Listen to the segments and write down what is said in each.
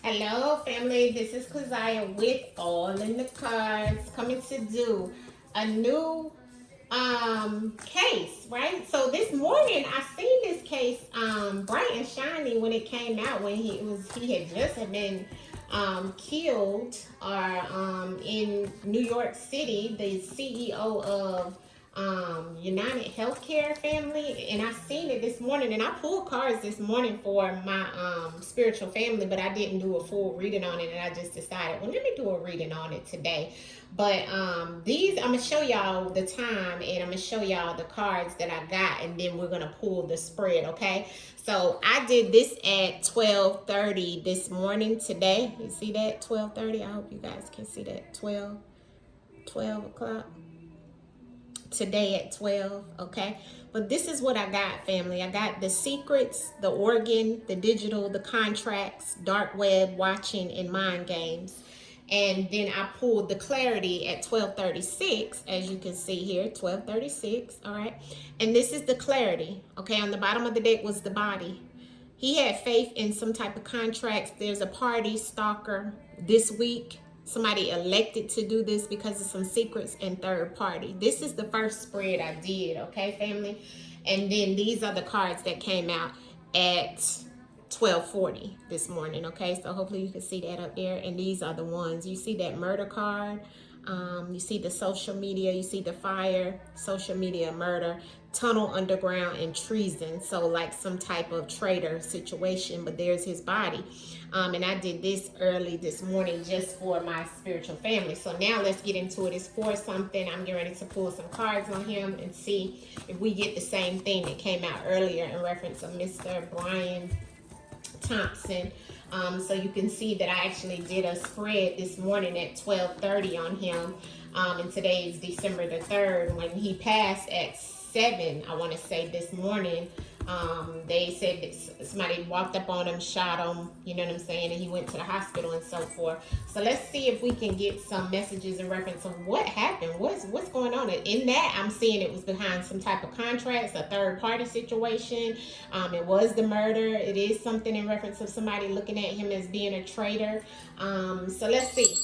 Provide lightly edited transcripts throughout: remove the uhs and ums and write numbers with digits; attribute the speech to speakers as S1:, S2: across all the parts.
S1: Hello, family. This is Keziah with All in the Cards, coming to do a new case, right? So this morning I seen this case bright and shiny when it came out, when he had just had been killed or in New York City, the CEO of United Healthcare family. And I seen it this morning, and I pulled cards this morning for my spiritual family, but I didn't do a full reading on it, and I just decided, well, let me do a reading on it today. But these, I'm gonna show y'all the time, and I'm gonna show y'all the cards that I got, and then we're gonna pull the spread. Okay, so I did this at 12:30 this morning today. You see that? 12:30. I hope you guys can see that. 12 o'clock today at 12. Okay, but this is what I got, family. I got the secrets, the organ, the digital, the contracts, dark web watching, and mind games. And then I pulled the clarity at 12:36, as you can see here, 12:36. All right, and this is the clarity. Okay, on the bottom of the deck was the body. He had faith in some type of contracts. There's a party stalker this week. Somebody elected to do this because of some secrets and third party. This is the first spread I did, okay, family? And then these are the cards that came out at 12:40 this morning, okay? So hopefully you can see that up there. And these are the ones. You see that murder card. You see the social media. You see the fire, social media, murder, tunnel underground, and treason. So like some type of traitor situation, but there's his body. And I did this early this morning just for my spiritual family. So now let's get into it. It's for something. I'm getting ready to pull some cards on him and see if we get the same thing that came out earlier in reference of Mr. Brian Thompson. So you can see that I actually did a spread this morning at 12:30 on him. And today is December the 3rd. When he passed at 7, I want to say this morning, they said that somebody walked up on him, shot him, you know what I'm saying, and he went to the hospital and so forth. So let's see if we can get some messages in reference of what happened, what's going on. In that, I'm seeing it was behind some type of contracts, a third party situation. It was the murder. It is something in reference of somebody looking at him as being a traitor. So let's see.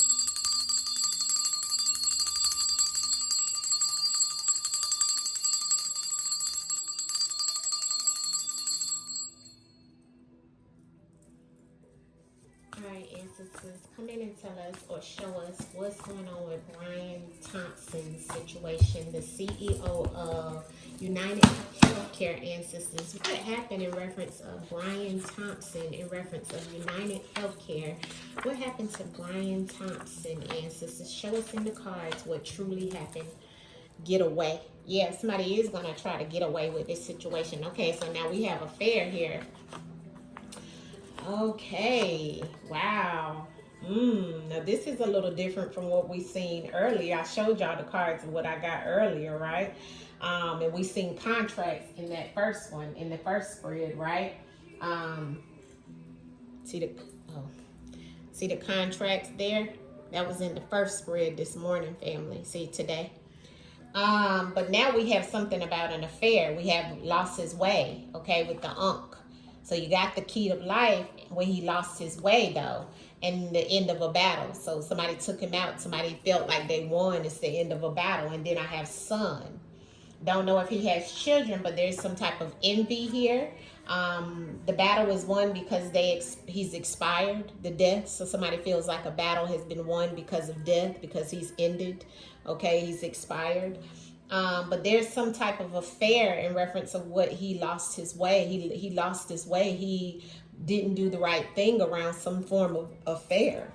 S1: Alright, ancestors, come in and tell us or show us what's going on with Brian Thompson's situation, the CEO of United Healthcare. Ancestors, what happened in reference of Brian Thompson, in reference of United Healthcare? What happened to Brian Thompson, ancestors? Show us in the cards what truly happened. Get away. Yeah, somebody is going to try to get away with this situation. Okay, so now we have a fair here. Okay, wow. Now this is a little different from what we seen earlier. I showed y'all the cards of what I got earlier, right? And we seen contracts in that first one, in the first spread, right? See the contracts there? That was in the first spread this morning, family. See today. But now we have something about an affair. We have lost his way, okay, with the Ankh. So you got the key of life when he lost his way, though, and the end of a battle. So somebody took him out. Somebody felt like they won. It's the end of a battle. And then I have son. Don't know if he has children, but there's some type of envy here. The battle is won because he's expired, the death. So somebody feels like a battle has been won because of death, because he's ended. Okay, he's expired. But there's some type of affair in reference of what he lost his way. He lost his way. He didn't do the right thing around some form of affair.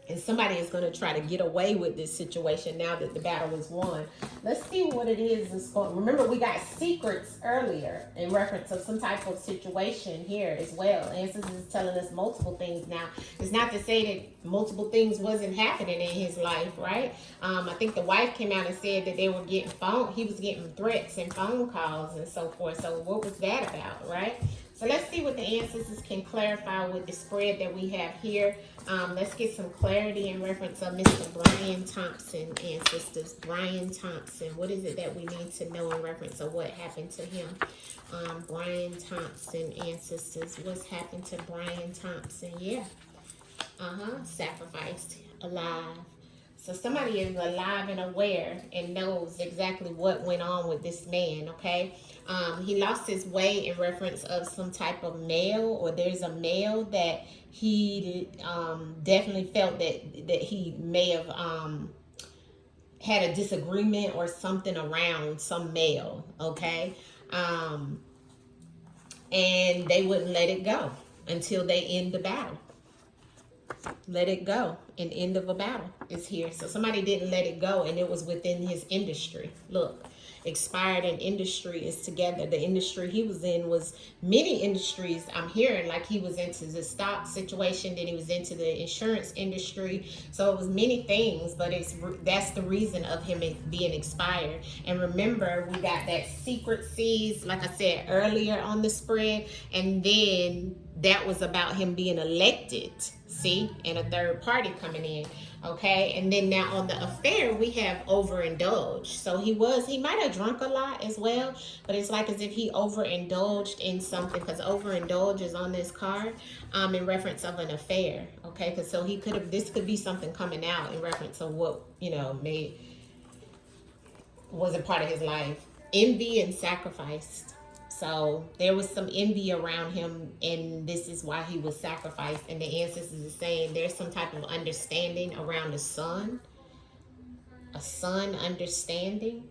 S1: And somebody is going to try to get away with this situation now that the battle is won. Let's see what it is that's going. Remember, we got secrets earlier in reference of some type of situation here as well. Ancestors is telling us multiple things now. It's not to say that multiple things wasn't happening in his life, right? I think the wife came out and said that they were getting he was getting threats and phone calls and so forth. So what was that about, right? So let's see what the ancestors can clarify with the spread that we have here. Let's get some clarity in reference of Mr. Brian Thompson, ancestors. Brian Thompson. What is it that we need to know in reference of what happened to him? Brian Thompson, ancestors. What's happened to Brian Thompson? Yeah. Sacrificed, alive. So somebody is alive and aware and knows exactly what went on with this man, okay? He lost his way in reference of some type of male, or there's a male that he definitely felt that he may have had a disagreement or something around some male, okay? And they wouldn't let it go until they end the battle. Let it go. An end of a battle is here. So somebody didn't let it go, and it was within his industry. Look, expired and industry is together. The industry he was in was many industries. I'm hearing like he was into the stock situation, then he was into the insurance industry. So it was many things, but that's the reason of him being expired. And remember, we got that secret seas, like I said earlier on the spread, and then that was about him being elected, see, and a third party coming in, okay? And then now on the affair, we have overindulged. So he might have drunk a lot as well, but it's like as if he overindulged in something, because overindulge is on this card in reference of an affair, okay? Because so this could be something coming out in reference of what, was a part of his life. Envy and sacrificed. So there was some envy around him, and this is why he was sacrificed. And the ancestors are saying there's some type of understanding around a son understanding,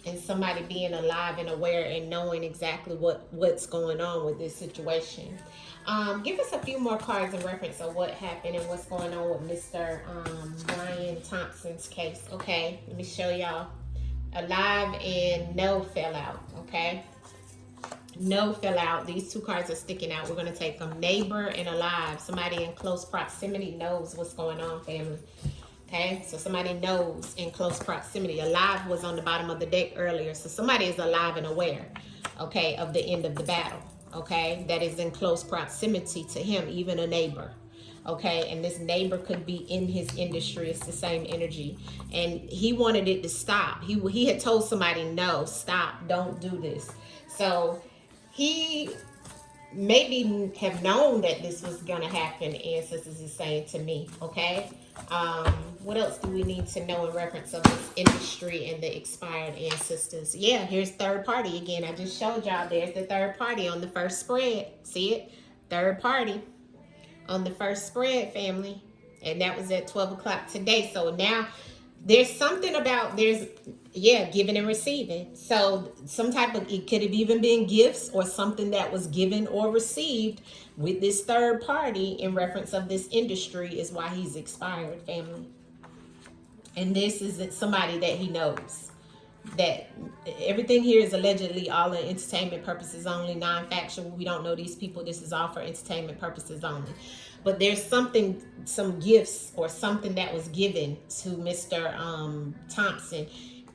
S1: and somebody being alive and aware and knowing exactly what's going on with this situation. Give us a few more cards in reference of what happened and what's going on with Mr. Brian Thompson's case. Okay, let me show y'all. Alive and no fell out, okay? No fell out. These two cards are sticking out. We're going to take them. Neighbor and alive. Somebody in close proximity knows what's going on, family. Okay, so somebody knows in close proximity. Alive was on the bottom of the deck earlier. So somebody is alive and aware, okay, of the end of the battle, okay, that is in close proximity to him, even a neighbor. Okay, and this neighbor could be in his industry. It's the same energy. And he wanted it to stop. He had told somebody, no, stop, don't do this. So he maybe have known that this was going to happen, ancestors is saying to me, okay? What else do we need to know in reference of this industry and the expired ancestors? Yeah, here's third party again. I just showed y'all there's the third party on the first spread. See it? Third party on the first spread, family. And that was at 12 o'clock today. So now there's something about, giving and receiving. So some type of, it could have even been gifts or something that was given or received with this third party in reference of this industry is why he's expired, family. And this is somebody that he knows. That everything here is allegedly all in entertainment purposes only, non-factual. We don't know these people. This is all for entertainment purposes only. But there's some gifts or something that was given to Mr. Thompson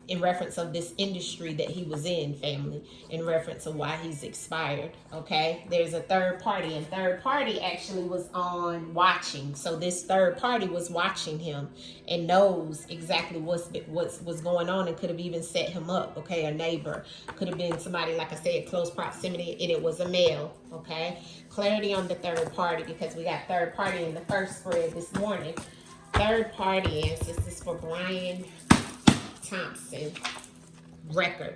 S1: in reference of this industry that he was in, family, in reference of why he's expired, okay? There's a third party, and third party actually was on watching. So this third party was watching him and knows exactly what's going on and could have even set him up, okay? A neighbor. Could have been somebody, like I said, close proximity, and it was a male, okay? Clarity on the third party, because we got third party in the first spread this morning. Third party ancestors for Brian Thompson. Record.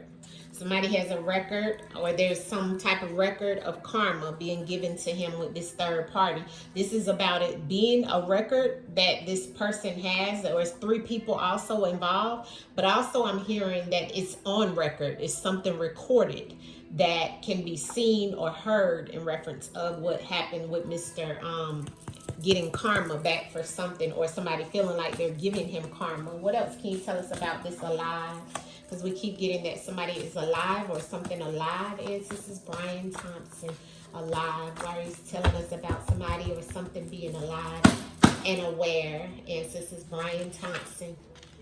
S1: Somebody has a record, or there's some type of record of karma being given to him with this third party. This is about it being a record that this person has, or it's three people also involved, but also I'm hearing that it's on record. It's something recorded that can be seen or heard in reference of what happened with Mr. Getting karma back for something, or somebody feeling like they're giving him karma. What else can you tell us about this alive? Because we keep getting that somebody is alive or something alive. Is this is Brian Thompson alive? Why is he telling us about somebody or something being alive and aware? And this is Brian Thompson.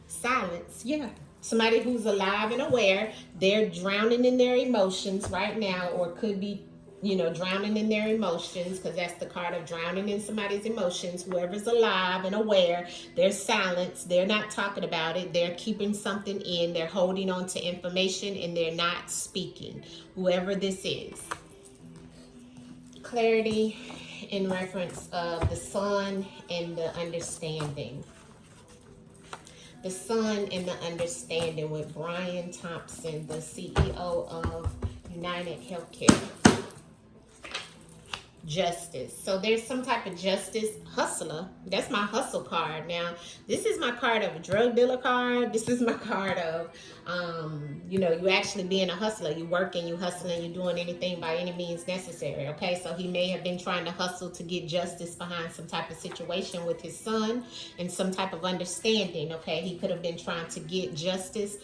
S1: Silence, yeah. Somebody who's alive and aware. They're drowning in their emotions right now, or could be you know, drowning in their emotions, because that's the card of drowning in somebody's emotions. Whoever's alive and aware, they're silenced. They're not talking about it. They're keeping something in. They're holding on to information and they're not speaking. Whoever this is. Clarity in reference of the sun and the understanding. The sun and the understanding with Brian Thompson, the CEO of United Healthcare. Justice. So there's some type of justice hustler. That's my hustle card. Now, this is my card of a drug dealer card. This is my card of, you know, you actually being a hustler. You working, you hustling, you doing anything by any means necessary. Okay, so he may have been trying to hustle to get justice behind some type of situation with his son and some type of understanding. Okay, he could have been trying to get justice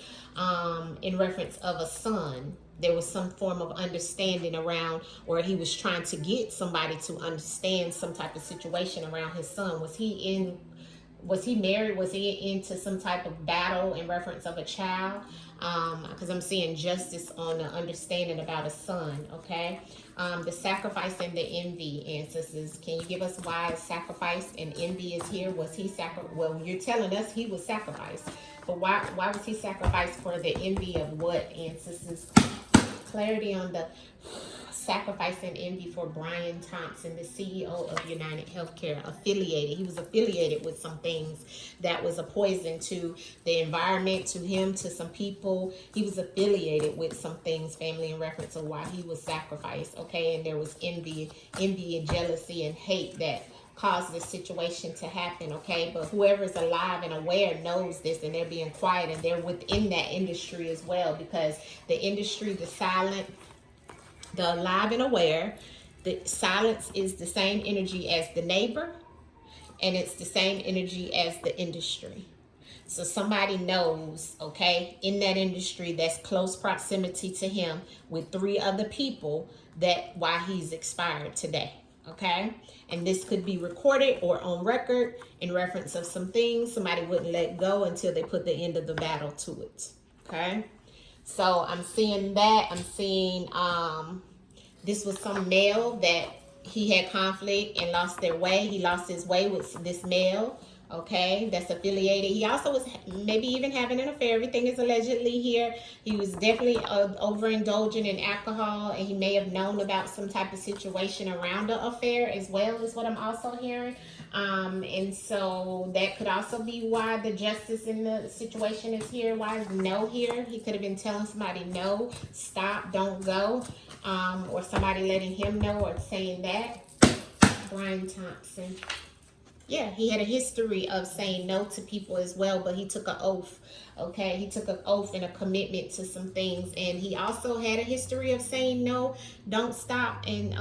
S1: in reference of a son. There was some form of understanding around, or he was trying to get somebody to understand some type of situation around his son. Was he married? Was he into some type of battle in reference of a child? Because I'm seeing justice on the understanding about a son, okay? The sacrifice and the envy, ancestors. Can you give us why sacrifice and envy is here? Was he well, you're telling us he was sacrificed. But why was he sacrificed for the envy of what, ancestors? Clarity on the sacrifice and envy for Brian Thompson, the CEO of United Healthcare, affiliated. He was affiliated with some things that was a poison to the environment, to him, to some people. He was affiliated with some things, family, in reference to why he was sacrificed, okay? And there was envy and jealousy and hate that caused this situation to happen, okay? But whoever's alive and aware knows this, and they're being quiet, and they're within that industry as well, because the industry, the silent, the alive and aware, the silence is the same energy as the neighbor, and it's the same energy as the industry. So somebody knows, okay, in that industry that's close proximity to him with 3 other people, that why he's expired today. Okay, and this could be recorded or on record in reference of some things. Somebody wouldn't let go until they put the end of the battle to it. Okay, so I'm seeing that. I'm seeing this was some male that he had conflict and lost their way. He lost his way with this male, okay, that's affiliated. He also was maybe even having an affair. Everything is allegedly here. He was definitely overindulging in alcohol, and he may have known about some type of situation around the affair as well, is what I'm also hearing. And so that could also be why the justice in the situation is here. Why is no here? He could have been telling somebody no, stop, don't go, or somebody letting him know or saying that. Brian Thompson. Yeah, he had a history of saying no to people as well, but he took an oath, okay? He took an oath and a commitment to some things, and he also had a history of saying no, don't stop, and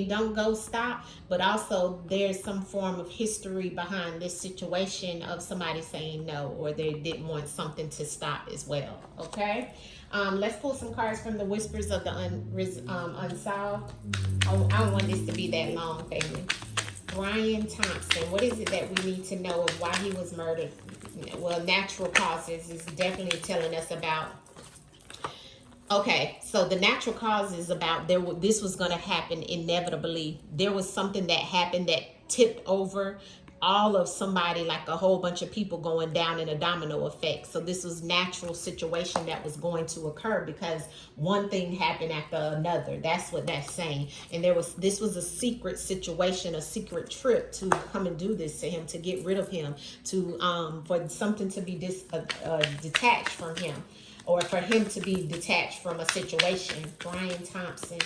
S1: don't go, stop, but also there's some form of history behind this situation of somebody saying no, or they didn't want something to stop as well, okay? Let's pull some cards from the Whispers of the Unsolved. I don't want this to be that long, family. Brian Thompson, what is it that we need to know of why he was murdered? Well, natural causes is definitely telling us about. Okay, so the natural cause is about this was going to happen inevitably. There was something that happened that tipped over all of somebody, like a whole bunch of people going down in a domino effect. So this was natural situation that was going to occur because one thing happened after another. That's what that's saying. And this was a secret situation, a secret trip to come and do this to him, to get rid of him, to for something to be detached from him, or for him to be detached from a situation. Brian Thompson.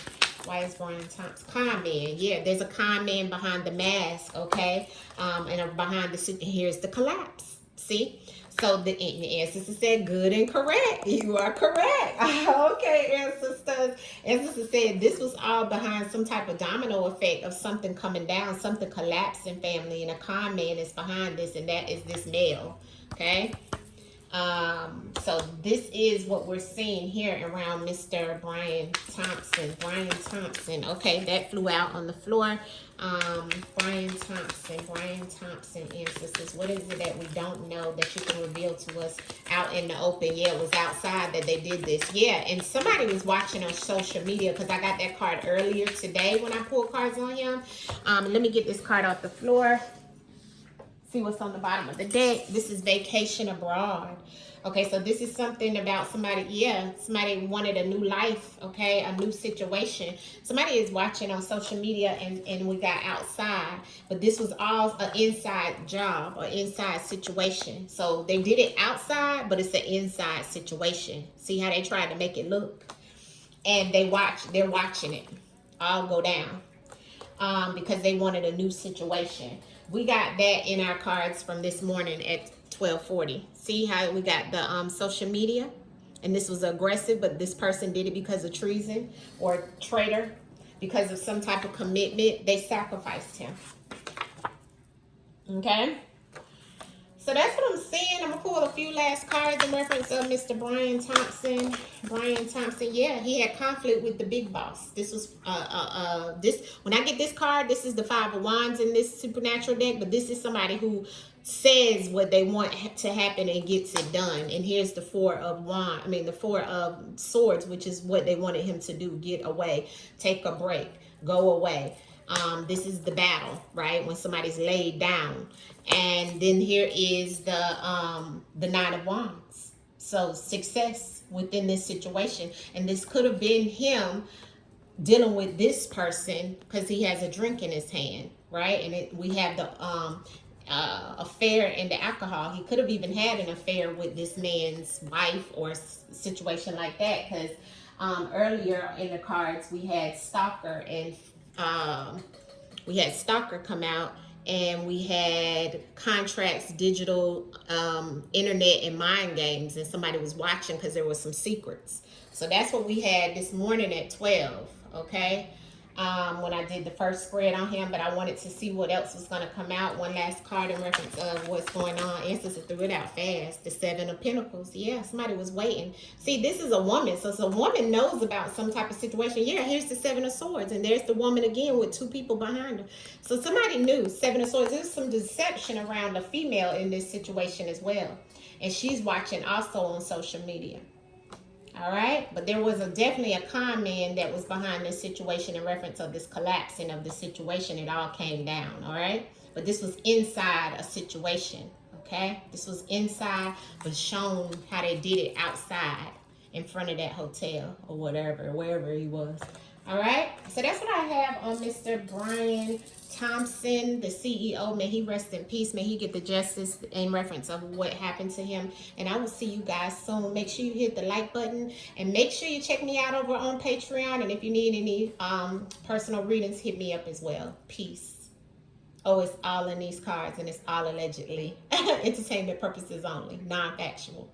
S1: Why is Brian Thompson? Con man. Yeah, there's a con man behind the mask, okay? And behind here's the collapse. See? So the ancestor said good and correct. You are correct. Okay, ancestors. Ancestor said this was all behind some type of domino effect of something coming down, something collapsing, family, and a con man is behind this, and that is this male, okay? So this is what we're seeing here around Mr. Brian Thompson. Brian Thompson. Okay, that flew out on the floor. Brian Thompson, ancestors. What is it that we don't know that you can reveal to us out in the open? Yeah, it was outside that they did this. Yeah, and somebody was watching on social media because I got that card earlier today when I pulled cards on him. Let me get this card off the floor. See what's on the bottom of the deck. This is vacation abroad. Okay, so this is something about somebody, yeah, somebody wanted a new life, okay, a new situation. Somebody is watching on social media and we got outside, but this was all an inside job or inside situation. So they did it outside, but it's an inside situation. See how they tried to make it look? And they're watching it all go down because they wanted a new situation. We got that in our cards from this morning at 12:40. See how we got the social media? And this was aggressive, but this person did it because of treason or traitor, because of some type of commitment. They sacrificed him. Okay? So that's what I'm saying. I'm going to pull a few last cards in reference of Mr. Brian Thompson. Brian Thompson, yeah, he had conflict with the big boss. This was, when I get this card, this is the Five of Wands in this supernatural deck, but this is somebody who says what they want to happen and gets it done. And here's the Four of Swords, which is what they wanted him to do. Get away, take a break, go away. This is the battle, right? When somebody's laid down. And then here is the Nine of Wands. So success within this situation. And this could have been him dealing with this person because he has a drink in his hand, right? And we have the affair and the alcohol. He could have even had an affair with this man's wife or situation like that, because earlier in the cards we had stalker and we had stalker come out, and we had contracts, digital, internet, and mind games, and somebody was watching because there was some secrets. So that's what we had this morning at 12, okay? When I did the first spread on him, but I wanted to see what else was going to come out. One last card in reference of what's going on. Ancestors threw it out fast. The Seven of Pentacles. Yeah, somebody was waiting. See, this is a woman. So a woman knows about some type of situation. Yeah, here's the Seven of Swords. And there's the woman again with two people behind her. So somebody knew. Seven of Swords. There's some deception around the female in this situation as well. And she's watching also on social media. All right, but there was definitely a con man that was behind this situation in reference of this collapsing of the situation. It all came down, all right? But this was inside a situation, okay? This was inside, but shown how they did it outside in front of that hotel or whatever, wherever he was. All right, so that's what I have on Mr. Brian Thompson, the CEO. May he rest in peace. May he get the justice in reference of what happened to him. And I will see you guys soon. Make sure you hit the like button, and make sure you check me out over on Patreon. And if you need any personal readings, hit me up as well. Peace. Oh, it's all in these cards, and it's all allegedly entertainment purposes only, non-factual.